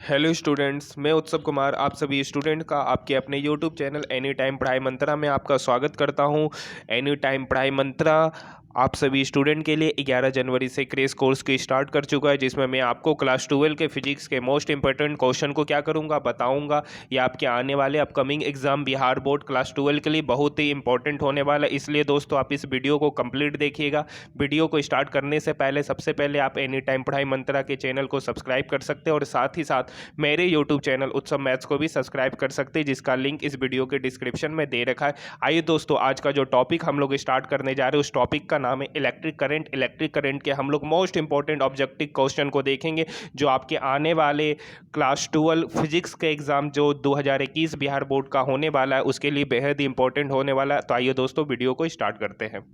Hello students, मैं उत्सव कुमार आप सभी स्टूडेंट का आपके अपने यूट्यूब चैनल एनी टाइम पढ़ाई मंत्रा में आपका स्वागत करता हूं। एनी टाइम पढ़ाई मंत्रा आप सभी स्टूडेंट के लिए 11 जनवरी से क्रेश कोर्स की स्टार्ट कर चुका है, जिसमें मैं आपको क्लास 12 के फिजिक्स के मोस्ट इंपॉर्टेंट क्वेश्चन को क्या करूंगा बताऊंगा। ये आपके आने वाले upcoming exam Bihar board class 12 के लिए बहुत ही इंपॉर्टेंट होने वाला है। इसलिए दोस्तों आप इस वीडियो को कंप्लीट देखिएगा। वीडियो को स्टार्ट करने से पहले सबसे पहले आप एनी टाइम पढ़ाई मंत्रा के चैनल को सब्सक्राइब कर सकते हैं और साथ ही साथ मेरे यूट्यूब चैनल उत्सव मैथ्स को भी सब्सक्राइब कर सकते हैं, जिसका लिंक इस वीडियो के डिस्क्रिप्शन में दे रखा है। आइए दोस्तों, आज का जो टॉपिक हम लोग स्टार्ट करने जा रहे हैं उस टॉपिक का नाम है इलेक्ट्रिक करंट। इलेक्ट्रिक करंट के हम लोग मोस्ट इंपॉर्टेंट ऑब्जेक्टिव क्वेश्चन को देखेंगे, जो आपके आने वाले क्लास 12 फिजिक्स के एग्जाम जो 2021 बिहार बोर्ड का होने वाला है उसके लिए बेहद ही इंपॉर्टेंट होने वाला है। तो आइए दोस्तों वीडियो को स्टार्ट करते हैं।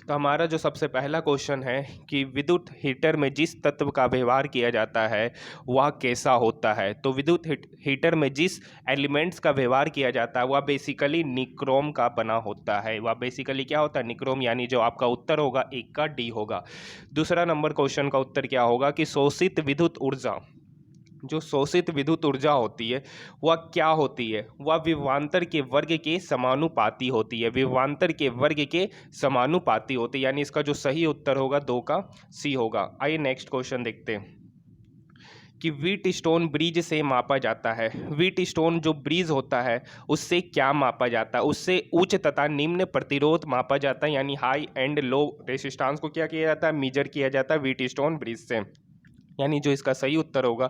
तो हमारा जो सबसे पहला क्वेश्चन है कि विद्युत हीटर में जिस तत्व का व्यवहार किया जाता है वह कैसा होता है। तो विद्युत हीटर में जिस एलिमेंट्स का व्यवहार किया जाता है वह बेसिकली निक्रोम का बना होता है। वह बेसिकली क्या होता है? निक्रोम। यानी जो आपका उत्तर होगा एक का डी होगा। दूसरा नंबर क्वेश्चन का उत्तर क्या होगा कि शोषित विद्युत ऊर्जा, जो शोषित विद्युत ऊर्जा होती है वह क्या होती है? वह विभवांतर के वर्ग के समानुपाती होती है। विभवांतर के वर्ग के समानुपाती होती है, यानी इसका जो सही उत्तर होगा 2 का सी होगा। आइए नेक्स्ट क्वेश्चन देखते हैं कि व्हीट स्टोन ब्रिज से मापा जाता है। व्हीट स्टोन जो ब्रिज होता है उससे क्या मापा जाता है? उससे उच्च तथा निम्न प्रतिरोध मापा जाता है, यानी हाई एंड लो रेसिस्टेंस को क्या किया जाता है? मेजर किया जाता है व्हीट स्टोन ब्रिज से। यानी जो इसका सही उत्तर होगा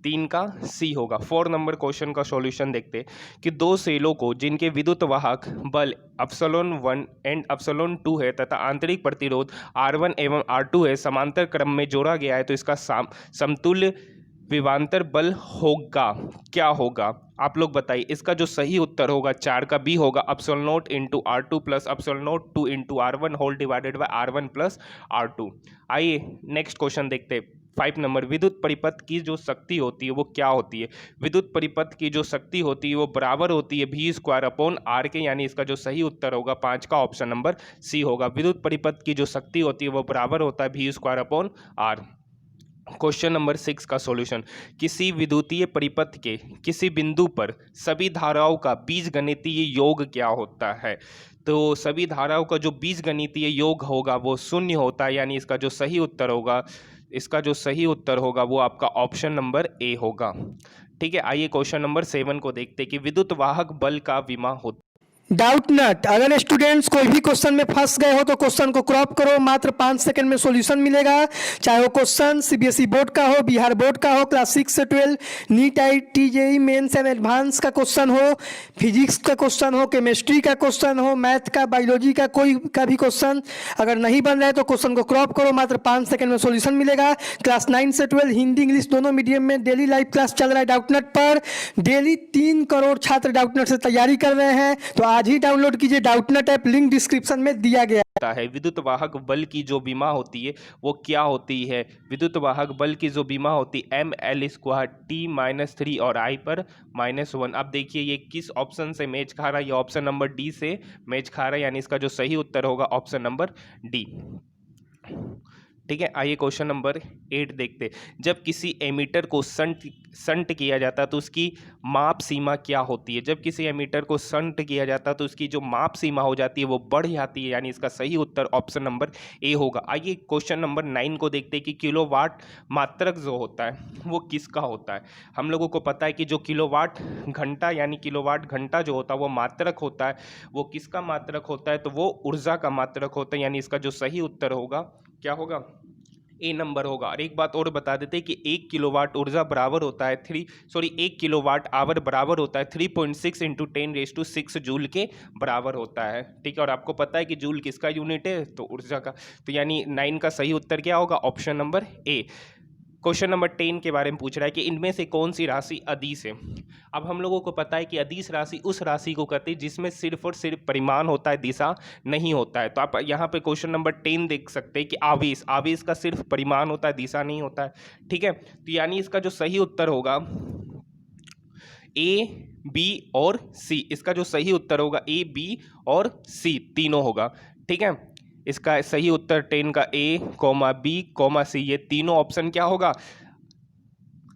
3 का सी होगा। 4 नंबर क्वेश्चन का सॉल्यूशन देखते हैं कि दो सेलों को जिनके विद्युत वाहक बल ε1 एंड ε2 है तथा आंतरिक प्रतिरोध R1 एवं R2 है, समांतर क्रम में जोड़ा गया है, तो इसका समतुल्य विभवांतर बल होगा क्या होगा? आप लोग बताइए। इसका जो सही उत्तर होगा 4 का बी होगा। ε0 into R2 plus ε02 into R1 whole divided by R1 plus R2। आइए नेक्स्ट क्वेश्चन देखते हैं। 5 नंबर, विद्युत परिपथ की जो शक्ति होती है वो क्या होती है? विद्युत परिपथ की जो शक्ति होती है वो बराबर होती है V स्क्वायर अपॉन R के, यानी इसका जो सही उत्तर होगा 5 का ऑप्शन नंबर सी होगा। विद्युत परिपथ की जो शक्ति होती है वो बराबर होता है V square upon R। Question number 6 का सॉल्यूशन, किसी विद्युतीय परिपथ के किसी बिंदु पर सभी धाराओं का बीजगणितीय योग क्या होता है? तो सभी धाराओं का जो बीजगणितीय योग होगा वो शून्य होता है, यानी इसका जो सही उत्तर होगा वो आपका ऑप्शन नंबर ए होगा। ठीक है, आइए क्वेश्चन नंबर 7 को देखते हैं कि विद्युत वाहक बल का विमा होता डाउट नट। अगर स्टूडेंट्स कोई भी क्वेश्चन में फंस गए हो तो क्वेश्चन को क्रॉप करो, मात्र 5 सेकंड में सॉल्यूशन मिलेगा। चाहे वो क्वेश्चन सीबीएसई बोर्ड का हो, बिहार बोर्ड का हो, क्लास 6 से 12, NEET IIT JEE mains and advance का क्वेश्चन हो, फिजिक्स का क्वेश्चन हो, केमिस्ट्री का क्वेश्चन हो, मैथ का, बायोलॉजी का कोई का भी क्वेश्चन अगर नहीं बन रहा है तो क्वेश्चन को क्रॉप करो, मात्र 5 सेकंड में सॉल्यूशन मिलेगा। क्लास 9 से 12 हिंदी इंग्लिश दोनों मीडियम में डेली लाइव क्लास चल रहा है डाउटनट पर। डेली 3 करोड़ छात्र डाउटनट से तैयारी कर रहे हैं, तो आज ही डाउनलोड कीजिए डाउटनट ऐप, लिंक डिस्क्रिप्शन में दिया गया है। विद्युत वाहक बल की जो बीमा होती है वो क्या होती है? विद्युत वाहक बल की जो बीमा होती है ml स्क्वायर t-3 और I पर -1। अब देखिए ये किस ऑप्शन से मैच खा रहा है? ये ऑप्शन नंबर डी से मैच खा रहा है, यानी इसका जो सही उत्तर होगा ऑप्शन नंबर डी। ठीक है, आइए क्वेश्चन नंबर 8 देखते। जब किसी एमीटर को संट किया जाता है तो उसकी माप सीमा क्या होती है? जब किसी एमीटर को संट किया जाता है तो उसकी जो माप सीमा हो जाती है वो बढ़ जाती है, यानी इसका सही उत्तर ऑप्शन नंबर ए होगा। आइए क्वेश्चन नंबर 9 को देखते हैं कि किलोवाट मात्रक जो होता है वो किसका होता है? हम लोगों को पता है कि जो किलोवाट घंटा यानी किलोवाट घंटा जो होता है वो मात्रक होता है। वो किसका मात्रक होता है? तो वो ऊर्जा का मात्रक होता है, यानी इसका जो सही उत्तर होगा क्या होगा? ए नंबर होगा। और एक बात और बता देते हैं कि 1 किलोवाट ऊर्जा बराबर होता है 1 किलोवाट आवर बराबर होता है 3.6 इंटू 10⁶ जूल के बराबर होता है। ठीक है, और आपको पता है कि जूल किसका यूनिट है? तो ऊर्जा का। तो यानी 9 का सही उत्तर क्या होगा? Option number A. Question number 10 के बारे में पूछ रहा है कि इनमें से कौन सी राशि अदिश है? अब हम लोगों को पता है कि अदिश राशि उस राशि को कहते हैं जिसमें सिर्फ और सिर्फ परिमाण होता है, दिशा नहीं होता है। तो आप यहाँ पे क्वेश्चन नंबर 10 देख सकते हैं कि आवेश, आवेश का सिर्फ परिमाण होता है, दिशा नहीं होता है। ठीक है, तो यानी इसका जो सही उत्तर होगा ए, बी और सी। इसका जो सही उत्तर होगा ए, बी और सी तीनों होगा। ठीक है, इसका सही उत्तर 10 का ए, बी, सी ये तीनों ऑप्शन क्या होगा?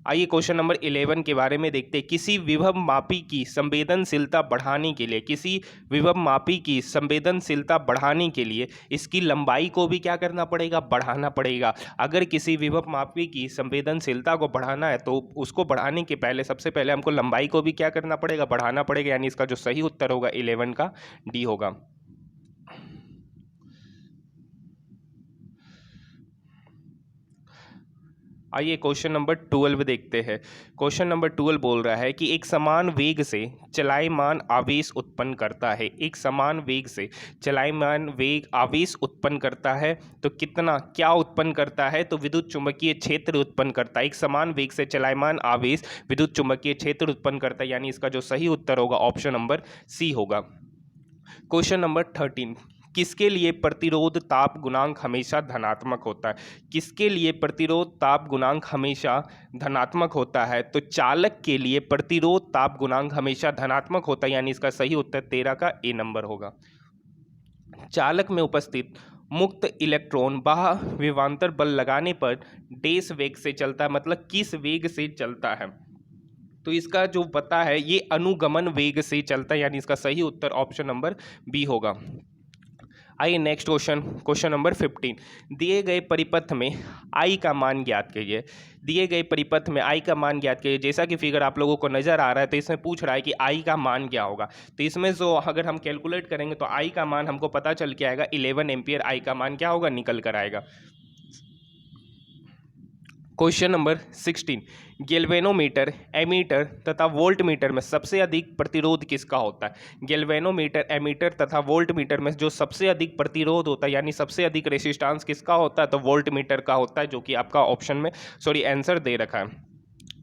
आइए क्वेश्चन नंबर 11 के बारे में देखते हैं। किसी विभव मापी की संवेदनशीलता बढ़ाने के लिए, किसी विभव मापी की संवेदनशीलता बढ़ाने के लिए इसकी लंबाई को भी क्या करना पड़ेगा, बढ़ाना पड़ेगा। अगर किसी विभव मापी की संवेदनशीलता को बढ़ाना है तो उसको बढ़ाने के पहले सबसे पहले हमको लंबाई को भी क्या करना पड़ेगा, बढ़ाना पड़ेगा। यानी इसका जो सही उत्तर होगा 11 का डी होगा। आइए क्वेश्चन नंबर 12 देखते हैं। क्वेश्चन नंबर 12 बोल रहा है कि एक समान वेग से चलायमान आवेश उत्पन्न करता है। एक समान वेग से चलायमान वेग आवेश उत्पन्न करता है तो कितना, क्या उत्पन्न करता है, तो विद्युत चुंबकीय क्षेत्र उत्पन्न करता है। एक समान वेग से चलायमान आवेश विद्युत चुंबकीय क्षेत्र उत्पन्न करता है। यानी इसका जो सही उत्तर होगा ऑप्शन नंबर सी होगा। क्वेश्चन नंबर 13, किसके लिए प्रतिरोध ताप गुणांक हमेशा धनात्मक होता है। किसके लिए प्रतिरोध ताप गुणांक हमेशा धनात्मक होता है, तो चालक के लिए प्रतिरोध ताप गुणांक हमेशा धनात्मक होता है। यानी इसका सही उत्तर 13 का ए नंबर होगा। चालक में उपस्थित मुक्त इलेक्ट्रॉन बाह्य विभवांतर बल लगाने पर डेस वेग से चलता है, मतलब किस वेग से चलता है, तो इसका जो पता है ये अनुगमन वेग से चलता है। यानी इसका सही उत्तर ऑप्शन नंबर बी होगा। आइए नेक्स्ट क्वेश्चन, क्वेश्चन नंबर 15, दिए गए परिपथ में आई का मान ज्ञात कीजिए। दिए गए परिपथ में आई का मान ज्ञात कीजिए। जैसा कि फिगर आप लोगों को नजर आ रहा है तो इसमें पूछ रहा है कि आई का मान क्या होगा। तो इसमें जो अगर हम कैलकुलेट करेंगे तो आई का मान हमको पता चल के आएगा 11 एम्पियर आई का मान क्या होगा, निकल कर आएगा। क्वेश्चन नंबर 16, गैल्वेनोमीटर, एमीटर तथा वोल्टमीटर में सबसे अधिक प्रतिरोध किसका होता है। गैल्वेनोमीटर, एमीटर तथा वोल्टमीटर में जो सबसे अधिक प्रतिरोध होता है यानी सबसे अधिक रेसिस्टेंस किसका होता है, तो वोल्टमीटर का होता है, जो कि आपका ऑप्शन में आंसर दे रखा है।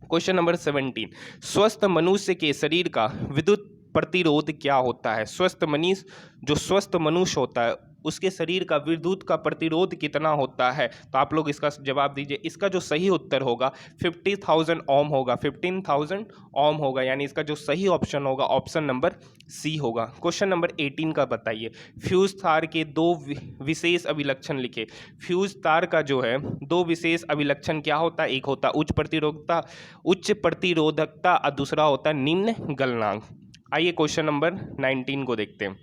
क्वेश्चन नंबर 17, स्वस्थ मनुष्य के शरीर का विद्युत प्रतिरोध क्या होता है। जो स्वस्थ मनुष्य होता है उसके शरीर का विद्युत का प्रतिरोध कितना होता है, तो आप लोग इसका जवाब दीजिए। इसका जो सही उत्तर होगा 50,000 ओम होगा, 15,000 ओम होगा। यानी इसका जो सही ऑप्शन होगा ऑप्शन नंबर सी होगा। क्वेश्चन नंबर 18 का बताइए, फ्यूज तार के दो विशेष अभिलक्षण लिखे। फ्यूज तार का जो है दो विशेष अभिलक्षण क्या होता है, एक होता है उच्च प्रतिरोधकता और दूसरा होता है निम्न गलनांक। आइए क्वेश्चन नंबर 19 को देखते हैं।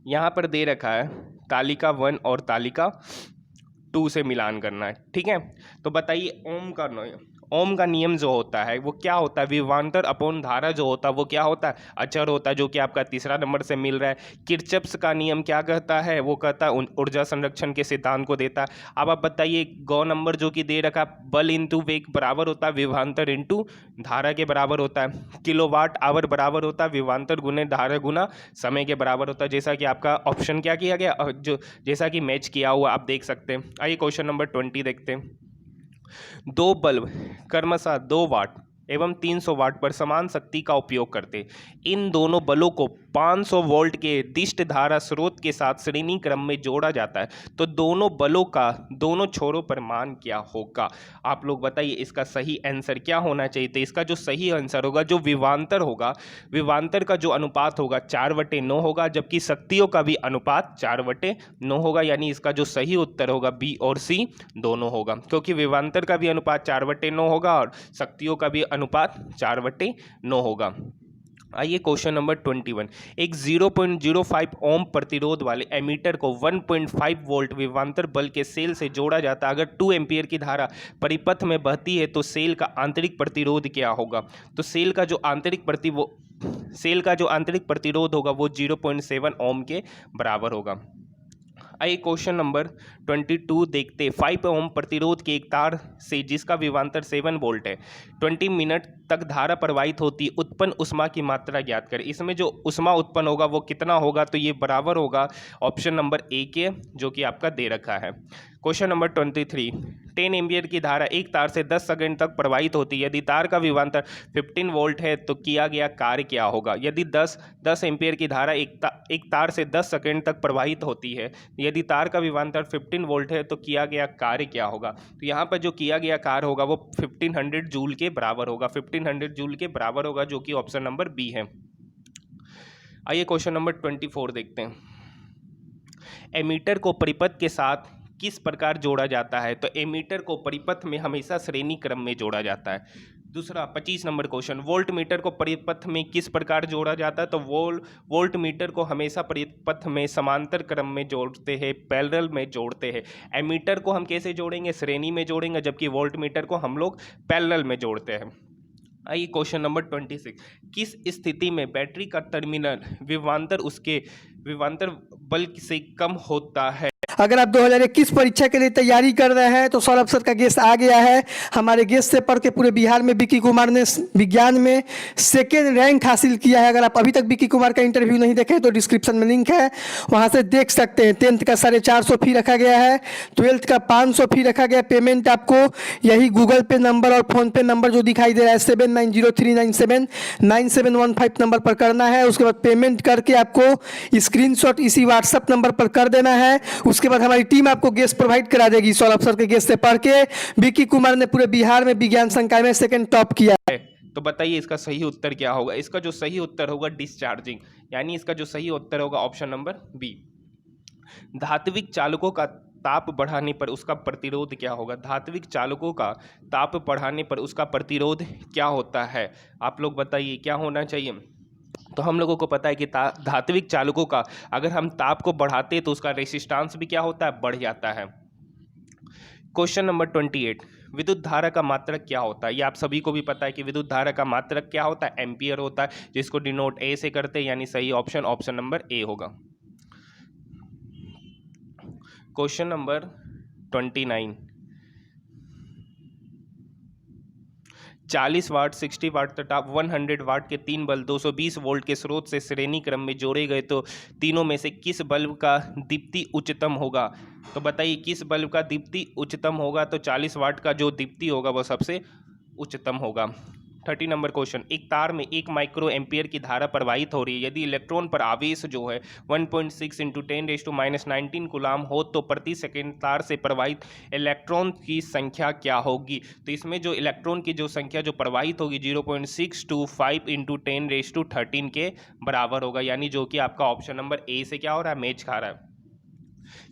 यहाँ पर दे रखा है तालिका 1 और तालिका 2 से मिलान करना है, ठीक है। तो बताइए ओम का नियम जो होता है वो क्या होता है, विभवांतर अपॉन धारा जो होता है वो क्या होता है, अचर होता है, जो कि आपका तीसरा नंबर से मिल रहा है। किरचॉफ्स का नियम क्या कहता है, वो कहता है ऊर्जा संरक्षण के सिद्धांत को देता है। अब आप बताइए गौ नंबर जो कि दे रखा, बल इंटू वेग बराबर होता है विभवांतर इंटू धारा के बराबर होता है। किलोवाट आवर बराबर होता है विभवांतर गुने धारा गुना समय के बराबर होता है। जैसा कि आपका ऑप्शन क्या किया गया, जो जैसा कि मैच किया हुआ आप देख सकते हैं। आइए क्वेश्चन नंबर 20 देखते हैं। दो बल्ब क्रमशः 2 वाट एवं 300 वाट पर समान शक्ति का उपयोग करते। इन दोनों बलों को 500 वोल्ट के दिष्ट धारा स्रोत के साथ श्रेणी क्रम में जोड़ा जाता है, तो दोनों बलों का दोनों छोरों पर मान क्या होगा। आप लोग बताइए इसका सही आंसर क्या होना चाहिए। तो इसका जो सही आंसर होगा, जो विभवांतर होगा, विभवांतर का जो अनुपात होगा 4/9 होगा, जबकि शक्तियों का भी अनुपात 4/9 होगा। यानी इसका जो सही उत्तर होगा बी और सी दोनों होगा, क्योंकि विभवांतर का भी अनुपात 4/9 होगा और शक्तियों का भी अनुपात 4/9 होगा। आइए क्वेश्चन नंबर 21, एक 0.05 ओम प्रतिरोध वाले एमीटर को 1.5 वोल्ट विभवांतर बल के सेल से जोड़ा जाता है। अगर 2 एम्पीयर की धारा परिपथ में बहती है तो सेल का आंतरिक प्रतिरोध क्या होगा। तो सेल का जो आंतरिक प्रतिरोध होगा वो 0.7 ओम के बराबर होगा। आइए क्वेश्चन नंबर 22 देखते। 5 ओम प्रतिरोध के एक तार से जिसका विभवांतर 7 वोल्ट है 20 मिनट तक धारा प्रवाहित होती है, उत्पन्न उष्मा की मात्रा ज्ञात करें। इसमें जो उष्मा उत्पन्न होगा वो कितना होगा, तो ये बराबर होगा ऑप्शन नंबर ए के, जो कि आपका दे रखा है। क्वेश्चन नंबर 23, 10 एम्पियर की धारा एक तार से 10 सेकंड तक प्रवाहित होती है। यदि तार का विभवांतर 15 वोल्ट है तो किया गया कार्य क्या होगा। यदि 10 एम्पियर की धारा एक तार से 10 सेकंड तक प्रवाहित होती है, यदि तार का विभवांतर 15 वोल्ट है तो किया गया कार्य क्या होगा। तो यहाँ पर जो किया गया कार्य होगा वो 1500 जूल के बराबर होगा, 1500 जूल के बराबर होगा, जो कि ऑप्शन नंबर बी है। आइए क्वेश्चन नंबर 24 देखते हैं। एमीटर को परिपथ के साथ किस प्रकार जोड़ा जाता है? तो एमीटर को परिपथ में हमेशा श्रेणी क्रम में जोड़ा जाता है। दूसरा 25 नंबर क्वेश्चन, वोल्ट मीटर को परिपथ में किस प्रकार जोड़ा जाता है? तो वोल्ट मीटर को हमेशा परिपथ में समांतर क्रम में जोड़ते हैं, पैरेलल में जोड़ते हैं। एमीटर को हम कैसे जोड़ेंगे? श्रेणी में जोड़ेंगे, जबकि वोल्ट मीटर को हम लोग पैरेलल में जोड़ते हैं। आइए क्वेश्चन नंबर 26, किस स्थिति में बैटरी का टर्मिनल विभवांतर उसके विभवांतर बल से कम होता है? अगर आप 2021 परीक्षा के लिए तैयारी कर रहे हैं तो सौरभ सर का गेस्ट आ गया है। हमारे गेस्ट से पढ़ के पूरे बिहार में विक्की कुमार ने विज्ञान में सेकेंड रैंक हासिल किया है। अगर आप अभी तक विक्की कुमार का इंटरव्यू नहीं देखे तो डिस्क्रिप्शन में लिंक है, वहां से देख सकते हैं। 10th का 450 फी रखा गया है, 12th का 500 फी रखा गया। पेमेंट आपको यही गूगल पे नंबर और फोन पे नंबर जो दिखाई दे रहा है 7903979715 नंबर पर करना है। उसके बाद पेमेंट करके आपको स्क्रीनशॉट इसी व्हाट्सएप नंबर पर कर देना है। उसके बाद हमारी टीम आपको गेस्ट प्रोवाइड करा देगी। सौरभ सर के गेस्ट से पढ़ के विक्की कुमार ने पूरे बिहार में विज्ञान संकाय में सेकंड टॉप किया है। तो बताइए इसका सही उत्तर क्या होगा? इसका जो सही उत्तर होगा डिस्चार्जिंग, यानी इसका जो सही उत्तर होगा ऑप्शन नंबर बी। धात्विक चालकों का ताप बढ़ाने पर उसका प्रतिरोध क्या होगा? धात्विक चालकों का ताप बढ़ाने पर उसका प्रतिरोध क्या होता है? आप लोग बताइए क्या होना चाहिए? तो हम लोगों को पता है कि धात्विक चालकों का अगर हम ताप को बढ़ाते हैं तो उसका रेसिस्टेंस भी क्या होता है? बढ़ जाता है। क्वेश्चन नंबर 28, विद्युत धारा का मात्रक क्या होता है? ये आप सभी को भी पता है कि विद्युत धारा का मात्रक क्या होता है? एम्पियर होता है, जिसको डिनोट ए से करते हैं, यानी सही ऑप्शन नंबर ए होगा। क्वेश्चन नंबर 29, 40 वाट, 60 वाट तथा 100 वाट के 3 बल्ब 220 वोल्ट के स्रोत से श्रेणी क्रम में जोड़े गए तो तीनों में से किस बल्ब का दीप्ति उच्चतम होगा? तो बताइए किस बल्ब का दीप्ति उच्चतम होगा? तो 40 वाट का जो दीप्ति होगा वह सबसे उच्चतम होगा। 30 नंबर क्वेश्चन, एक तार में 1 माइक्रो एम्पियर की धारा प्रवाहित हो रही है। यदि इलेक्ट्रॉन पर आवेश जो है 1.6 × 10⁻19 कूलाम हो तो प्रति सेकंड तार से प्रवाहित इलेक्ट्रॉन की संख्या क्या होगी? तो इसमें जो इलेक्ट्रॉन की जो संख्या जो प्रवाहित होगी 0.625 × 10⁻13 के बराबर होगा, यानी जो कि आपका ऑप्शन नंबर ए से क्या हो रहा है? मैच खा रहा है।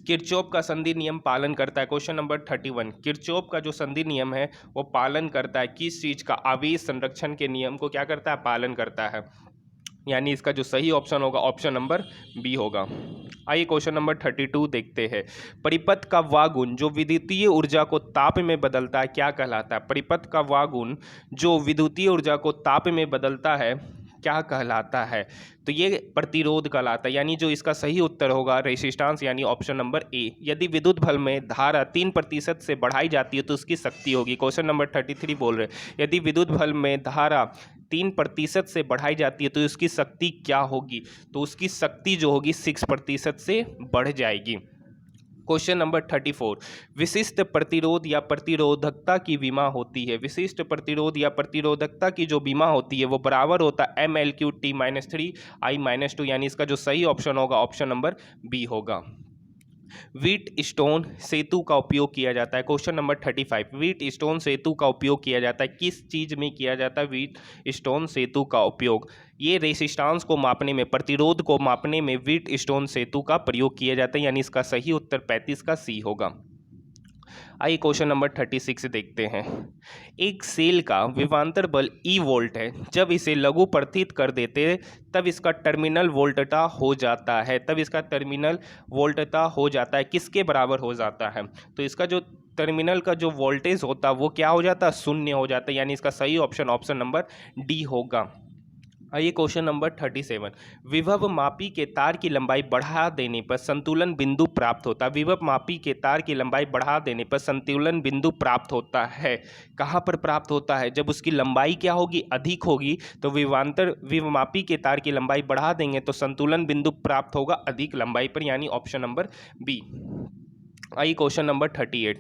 किरचॉफ का संधि नियम पालन करता है। क्वेश्चन नंबर 31, किरचॉफ का जो संधि नियम है वो पालन करता है किस चीज का? आवेश संरक्षण के नियम को क्या करता है? पालन करता है, यानी इसका जो सही ऑप्शन होगा ऑप्शन नंबर बी होगा। आइए क्वेश्चन नंबर 32 देखते हैं। परिपथ का वह गुण जो विद्युतीय ऊर्जा को ताप में बदलता है क्या कहलाता है? परिपथ का वह गुण जो विद्युतीय ऊर्जा को ताप में बदलता है क्या कहलाता है? तो ये प्रतिरोध कहलाता है, यानी जो इसका सही उत्तर होगा रेसिस्टेंस, यानी ऑप्शन नंबर ए। यदि विद्युत बल में धारा 3% से बढ़ाई जाती है तो उसकी शक्ति होगी। क्वेश्चन नंबर 33 बोल रहे हैं, यदि विद्युत बल में धारा 3% से बढ़ाई जाती है तो उसकी शक्ति क्या होगी? तो उसकी शक्ति जो होगी 6% से बढ़ जाएगी। क्वेश्चन नंबर 34, विशिष्ट प्रतिरोध या प्रतिरोधकता की विमा होती है। विशिष्ट प्रतिरोध या प्रतिरोधकता की जो विमा होती है वो बराबर होता है ML3T-3I-2, यानी इसका जो सही ऑप्शन होगा ऑप्शन नंबर बी होगा। व्हीट स्टोन सेतु का उपयोग किया जाता है। क्वेश्चन नंबर 35, व्हीट स्टोन सेतु का उपयोग किया जाता है किस चीज में किया जाता है? व्हीट स्टोन सेतु का उपयोग ये रेसिस्टेंस को मापने में, प्रतिरोध को मापने में व्हीट स्टोन सेतु का प्रयोग किया जाता है, यानी इसका सही उत्तर 35 का सी होगा। आइए क्वेश्चन नंबर 36 देखते हैं। एक सेल का विभवांतर बल ई वोल्ट है, जब इसे लघु प्रथित कर देते तब इसका टर्मिनल वोल्टता हो जाता है। तब इसका टर्मिनल वोल्टता हो जाता है किसके बराबर हो जाता है? तो इसका जो टर्मिनल का जो वोल्टेज होता है वो क्या हो जाता है? 0 हो जाता है, यानी इसका सही ऑप्शन नंबर डी होगा। आइए क्वेश्चन नंबर 37, विभव मापी के तार की लंबाई बढ़ा देने पर संतुलन बिंदु प्राप्त होता है। विभव मापी के तार की लंबाई बढ़ा देने पर संतुलन बिंदु प्राप्त होता है। कहाँ पर प्राप्त होता है? जब उसकी लंबाई क्या होगी? अधिक होगी। तो विभव मापी के तार की लंबाई बढ़ा देंगे तो संतुलन बिंदु प्राप्त होगा अधिक लंबाई पर, यानी ऑप्शन नंबर बी। आइए क्वेश्चन नंबर 38,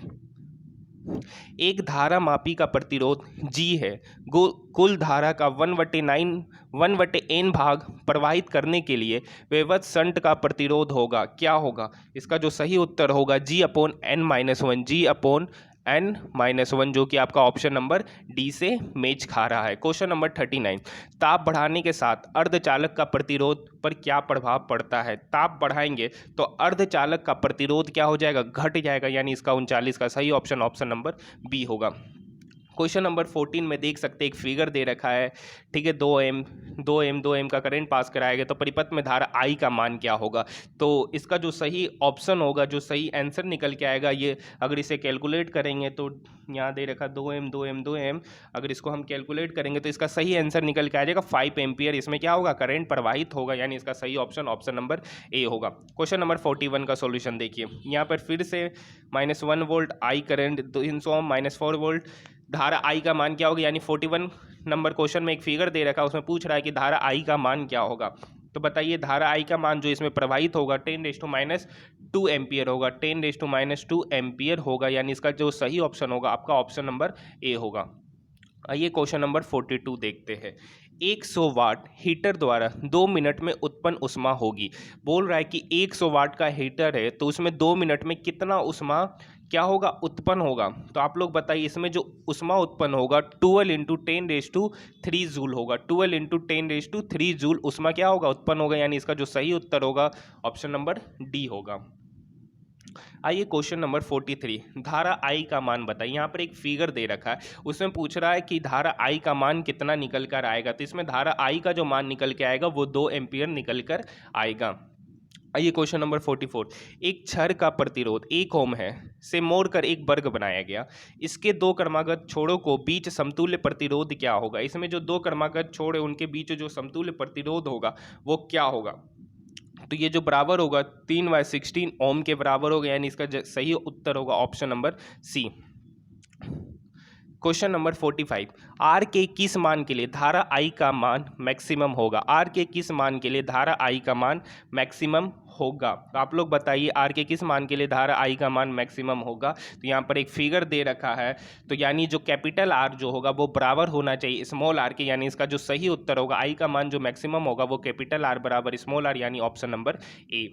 एक धारा मापी का प्रतिरोध G है। कुल धारा का 1/n भाग प्रवाहित करने के लिए वैवत शंट का प्रतिरोध होगा क्या होगा? इसका जो सही उत्तर होगा G/n-1, G/n N-1, जो कि आपका ऑप्शन नंबर डी से मेच खा रहा है। क्वेश्चन नंबर 39, ताप बढ़ाने के साथ अर्धचालक का प्रतिरोध पर क्या प्रभाव पड़ता है? ताप बढ़ाएंगे तो अर्धचालक का प्रतिरोध क्या हो जाएगा? घट जाएगा, यानी इसका 39 का सही ऑप्शन ऑप्शन नंबर बी होगा। क्वेश्चन नंबर 14 में देख सकते हैं एक फिगर दे रखा है, ठीक है, 2 एम का करंट पास कराएगा तो परिपथ में धारा आई का मान क्या होगा? तो इसका जो सही ऑप्शन होगा, जो सही आंसर निकल के आएगा, ये अगर इसे कैलकुलेट करेंगे तो यहाँ दे रखा 2 एम, अगर इसको हम कैलकुलेट करेंगे तो इसका सही आंसर निकल के आ जाएगा 5 एम्पियर। इसमें क्या होगा? करंट प्रवाहित होगा, यानी इसका सही ऑप्शन ऑप्शन नंबर ए होगा। क्वेश्चन नंबर 41 का सॉल्यूशन देखिए, यहाँ पर फिर से -1 volt I current 300 ohm -4 volt धारा आई का मान क्या होगा? यानी 41 नंबर क्वेश्चन में एक फिगर दे रखा है, उसमें पूछ रहा है कि धारा आई का मान क्या होगा। तो बताइए, धारा आई का मान जो इसमें प्रवाहित होगा 10⁻² एम्पियर होगा, 10⁻² एम्पियर होगा, यानी इसका जो सही ऑप्शन होगा आपका ऑप्शन नंबर ए होगा। आइए क्वेश्चन नंबर 42 देखते हैं। 100 वाट हीटर द्वारा 2 मिनट में उत्पन्न ऊष्मा होगी। बोल रहा है कि 100 वाट का हीटर है तो उसमें 2 मिनट में कितना ऊष्मा क्या होगा? उत्पन्न होगा। तो आप लोग बताइए, इसमें जो ऊष्मा उत्पन्न होगा 12 × 10⁻³ जूल होगा। 12 × 10⁻³ जूल ऊष्मा क्या होगा? उत्पन्न होगा, यानी इसका जो सही उत्तर होगा ऑप्शन नंबर डी होगा। आइए क्वेश्चन नंबर 43, धारा आई का मान बताइए। यहाँ पर एक फिगर दे रखा है, उसमें पूछ रहा है कि धारा आई का मान कितना निकल कर आएगा। तो इसमें धारा आई का जो मान निकल के आएगा वो 2 एम्पियर निकल कर आएगा। आइए क्वेश्चन नंबर 44, एक छड़ का प्रतिरोध 1 ओम है से मोड़कर एक वर्ग बनाया गया। इसके 2 क्रमागत छोरों को बीच समतुल्य प्रतिरोध क्या होगा? इसमें जो 2 क्रमागत छोर है उनके बीच जो समतुल्य प्रतिरोध होगा वो क्या होगा? तो ये जो बराबर होगा 3/16 ओम के बराबर होगा, यानी इसका सही उत्तर होगा option number C. Question number 45, R के किस मान के लिए धारा आई का मान मैक्सिमम होगा? आर के किस मान के लिए धारा आई का मान मैक्सिमम होगा? तो आप लोग बताइए, आर के किस मान के लिए धारा आई का मान मैक्सिमम होगा? तो यहाँ पर एक फिगर दे रखा है, तो यानी जो कैपिटल आर जो होगा वो बराबर होना चाहिए स्मॉल आर के, यानी इसका जो सही उत्तर होगा आई का मान जो मैक्सिमम होगा वो कैपिटल आर बराबर स्मॉल आर, यानी option number A.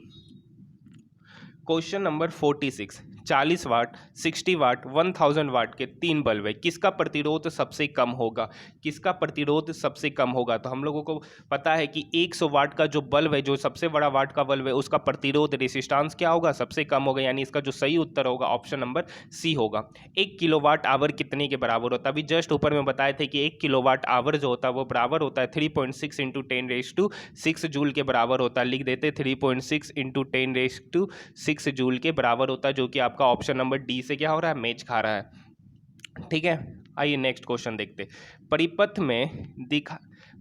Question number 46, 40 वाट, 60 वाट, 1000 वाट के 3 बल्ब है, किसका प्रतिरोध सबसे कम होगा? किसका प्रतिरोध सबसे कम होगा? तो हम लोगों को पता है कि 100 वाट का जो बल्ब है, जो सबसे बड़ा वाट का बल्ब है, उसका प्रतिरोध रेसिस्टेंस क्या होगा? सबसे कम होगा, यानी इसका जो सही उत्तर होगा ऑप्शन नंबर सी होगा। 1 किलोवाट आवर कितने के बराबर होता है? अभी जस्ट ऊपर में बताए थे कि 1 किलोवाट आवर जो होता है वो बराबर होता है 3.6 × 10⁻6 जूल के बराबर होता है। लिख देते 3.6 × 10⁻6 जूल के बराबर होता है, जो कि आपका ऑप्शन नंबर डी से क्या हो रहा है? मैच खा रहा है। ठीक है, आइए नेक्स्ट क्वेश्चन देखते।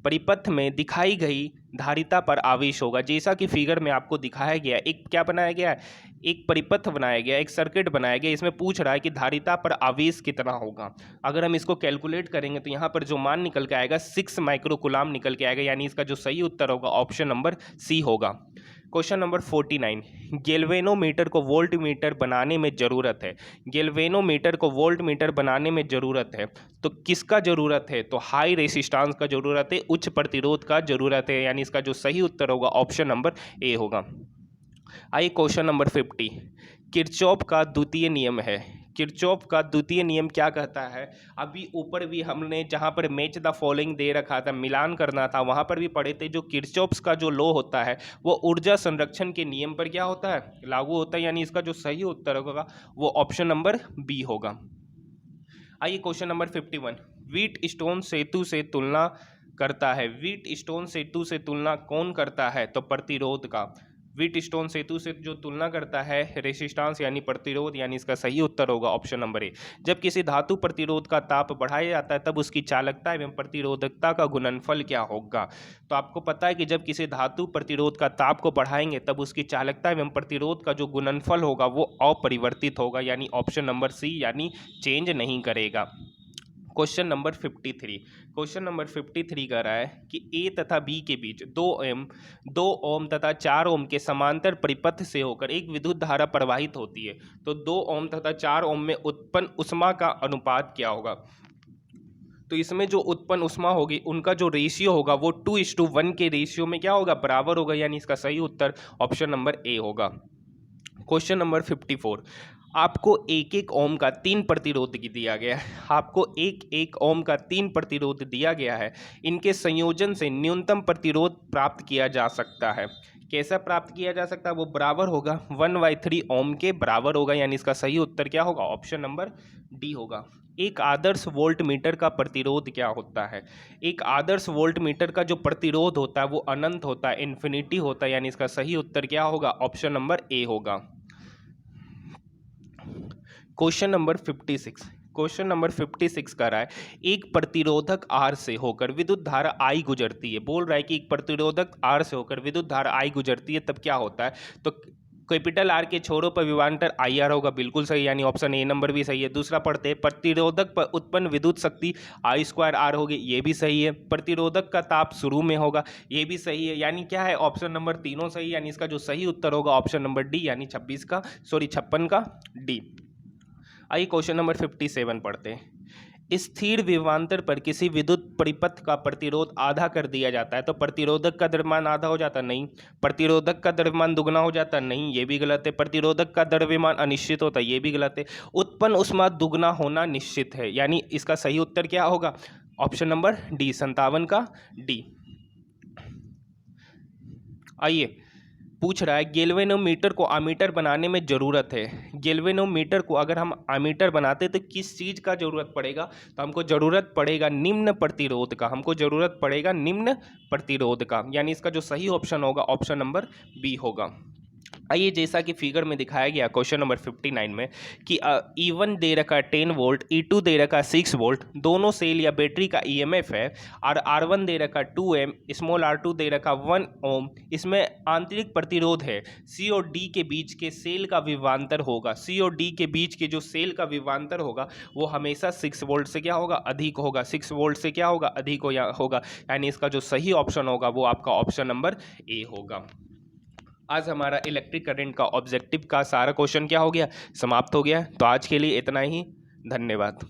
परिपथ में दिखाई गई धारिता पर आवेश होगा, जैसा कि फिगर में आपको दिखाया गया। एक क्या बनाया गया है? एक परिपथ बनाया गया, एक सर्किट बनाया गया। इसमें पूछ रहा है कि धारिता पर आवेश कितना होगा। अगर हम इसको कैलकुलेट करेंगे तो यहाँ पर जो मान निकल के आएगा 6 माइक्रोकूलाम निकल के आएगा, यानी इसका जो सही उत्तर होगा ऑप्शन नंबर सी होगा। क्वेश्चन नंबर 49, गैल्वेनोमीटर को वोल्टमीटर बनाने में ज़रूरत है। गैल्वेनोमीटर को वोल्टमीटर बनाने में ज़रूरत है तो किसका ज़रूरत है? तो हाई रेसिस्टेंस का ज़रूरत है, उच्च प्रतिरोध का ज़रूरत है, यानी इसका जो सही उत्तर होगा ऑप्शन नंबर ए होगा। आइए क्वेश्चन नंबर 50, किरचॉफ का द्वितीय नियम है। किरचॉफ का द्वितीय नियम क्या कहता है? अभी ऊपर भी हमने जहाँ पर मैच द फॉलोइंग दे रखा था, मिलान करना था, वहाँ पर भी पढ़े थे। जो किरचॉफ का जो लॉ होता है वो ऊर्जा संरक्षण के नियम पर क्या होता है? लागू होता है, यानी इसका जो सही उत्तर होगा वो ऑप्शन नंबर बी होगा। आइए क्वेश्चन नंबर 51, व्हीट स्टोन सेतु से तुलना करता है। व्हीट स्टोन सेतु से तुलना कौन करता है? तो प्रतिरोध का। व्हीट स्टोन सेतु से जो तुलना करता है रेसिस्टेंस यानी प्रतिरोध, यानी इसका सही उत्तर होगा ऑप्शन नंबर ए। जब किसी धातु प्रतिरोध का ताप बढ़ाया जाता है तब उसकी चालकता एवं प्रतिरोधकता का गुणनफल क्या होगा? तो आपको पता है कि जब किसी धातु प्रतिरोध का ताप को बढ़ाएंगे तब उसकी चालकता एवं प्रतिरोध का जो गुणनफल होगा वो अपरिवर्तित होगा, यानी ऑप्शन नंबर सी, यानी चेंज नहीं करेगा। क्वेश्चन नंबर 53, क्वेश्चन नंबर 53 कह रहा है कि ए तथा बी के बीच 2 ओम तथा 4 ओम के समांतर परिपथ से होकर एक विद्युत धारा प्रवाहित होती है। तो 2 ओम तथा 4 ओम में उत्पन्न ऊष्मा का अनुपात क्या होगा? तो इसमें जो उत्पन्न ऊष्मा होगी उनका जो रेशियो होगा वो 2:1 के रेशियो में क्या होगा? बराबर होगा, यानी इसका सही उत्तर ऑप्शन नंबर ए होगा। क्वेश्चन नंबर 54, आपको एक एक ओम का 3 प्रतिरोध दिया गया है, आपको एक एक ओम का 3 प्रतिरोध दिया गया है। इनके संयोजन से न्यूनतम प्रतिरोध प्राप्त किया जा सकता है। कैसा प्राप्त किया जा सकता है? वो बराबर होगा 1/3 ओम के बराबर होगा, यानी इसका सही उत्तर क्या होगा? ऑप्शन नंबर डी होगा। एक आदर्श वोल्ट मीटर का प्रतिरोध क्या होता है? एक आदर्श वोल्ट मीटर का जो प्रतिरोध होता है वो अनंत होता है, इन्फिनिटी होता है, यानी इसका सही उत्तर क्या होगा? ऑप्शन नंबर ए होगा। क्वेश्चन नंबर 56, क्वेश्चन नंबर 56 कर रहा है एक प्रतिरोधक आर से होकर विद्युत धारा आई गुजरती है। बोल रहा है कि एक प्रतिरोधक आर से होकर विद्युत धारा आई गुजरती है, तब क्या होता है? तो कैपिटल आर के छोरों पर विभवांतर आई आर होगा, बिल्कुल सही, यानी ऑप्शन ए नंबर भी सही है। दूसरा पढ़ते हैं प्रतिरोधक पर उत्पन्न विद्युत शक्ति आई स्क्वायर आर होगी, ये भी सही है। प्रतिरोधक का ताप शुरू में होगा, ये भी सही है, यानी क्या है? ऑप्शन नंबर तीनों सही, यानी इसका जो सही उत्तर होगा ऑप्शन नंबर डी, यानी 56 का डी। आइए क्वेश्चन नंबर 57 पढ़ते हैं। स्थिर विभवांतर पर किसी विद्युत परिपथ का प्रतिरोध आधा कर दिया जाता है, तो प्रतिरोधक का द्रव्यमान आधा हो जाता? नहीं। प्रतिरोधक का द्रव्यमान दुगना हो जाता? नहीं, ये भी गलत है। प्रतिरोधक का द्रव्यमान अनिश्चित होता है, ये भी गलत है। उत्पन्न ऊष्मा दुगना होना निश्चित है, यानी इसका सही उत्तर क्या होगा? ऑप्शन नंबर डी, 57 का डी। आइए पूछ रहा है गैल्वेनोमीटर को अमीटर बनाने में ज़रूरत है। गैल्वेनोमीटर को अगर हम अमीटर बनाते तो किस चीज़ का ज़रूरत पड़ेगा? तो हमको ज़रूरत पड़ेगा निम्न प्रतिरोध का, हमको ज़रूरत पड़ेगा निम्न प्रतिरोध का, यानी इसका जो सही ऑप्शन होगा ऑप्शन नंबर बी होगा। आइए जैसा कि फिगर में दिखाया गया क्वेश्चन नंबर 59 में कि E1 दे रखा 10 वोल्ट, E2 दे रखा 6 वोल्ट, दोनों सेल या बैटरी का EMF है, और R1 दे रखा 2 एम, स्मॉल R2 दे रखा 1 ओम। इसमें आंतरिक प्रतिरोध है, C और D के बीच के सेल का विभवांतर होगा, C और D के बीच के जो सेल का विभवांतर होगा वो हमेशा 6 वोल्ट से क्या होगा? अधिक होगा। 6 वोल्ट से क्या होगा? अधिक होगा, यानी इसका जो सही ऑप्शन होगा वो आपका ऑप्शन नंबर ए होगा। आज हमारा इलेक्ट्रिक करंट का ऑब्जेक्टिव का सारा क्वेश्चन क्या हो गया? समाप्त हो गया। तो आज के लिए इतना ही, धन्यवाद।